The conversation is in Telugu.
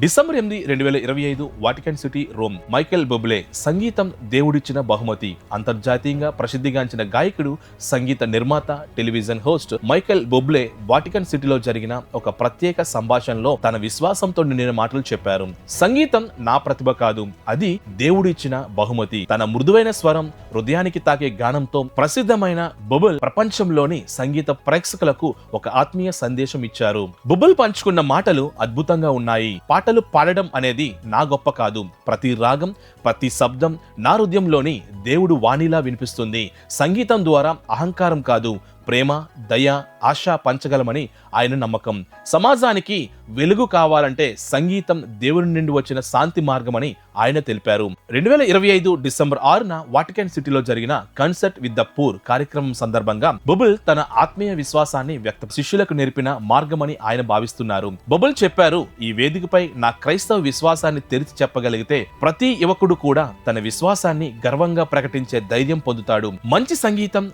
December 8, 2025 Vatican city, Rome. Michael Bublé. సంగీతం దేవుడిచ్చిన బహుమతి. అంతర్జాతీయంగా ప్రసిద్ధిగాంచిన గాయకుడు, సంగీత నిర్మాత, television host Michael Bublé Vatican సిటీలో జరిగిన ఒక ప్రత్యేక సంభాషణలో తన విశ్వాసంతో నిండిన మాటలు చెప్పారు. సంగీతం నా ప్రతిభ కాదు, అది దేవుడిచ్చిన బహుమతి. తన మృదువైన స్వరం, హృదయానికి తాకే గానంతో ప్రసిద్ధమైన బుబుల్ ప్రపంచంలోని సంగీత ప్రేక్షకులకు ఒక ఆత్మీయ సందేశం ఇచ్చారు. బుబుల్ పంచుకున్న మాటలు అద్భుతంగా ఉన్నాయి. పాటలు పాడడం అనేది నా గొప్ప కాదు. ప్రతి రాగం, ప్రతి శబ్దం నా హృదయంలోని దేవుడు వాణిలా వినిపిస్తుంది. సంగీతం ద్వారా అహంకారం కాదు, ప్రేమ, దయ, ఆశ పంచగలమని ఆయన నమ్మకం. సమాజానికి వెలుగు కావాలంటే సంగీతం దేవుని నుండి వచ్చిన శాంతి మార్గమని ఆయన తెలిపారు. 2025 డిసెంబర్ 6న వాటికన్ సిటీలో జరిగిన కన్సర్ట్ విత్ ద పూర్ కార్యక్రమం సందర్భంగా బుబుల్ తన ఆత్మీయ విశ్వాసాన్ని శిష్యులకు నేర్పిన మార్గమని ఆయన భావిస్తున్నారు. బుబుల్ చెప్పారు, ఈ వేదికపై నా క్రైస్తవ విశ్వాసాన్ని తెరిచి చెప్పగలిగితే ప్రతి యువకుడు కూడా తన విశ్వాసాన్ని గర్వంగా ప్రకటించే ధైర్యం పొందుతాడు. మంచి సంగీతం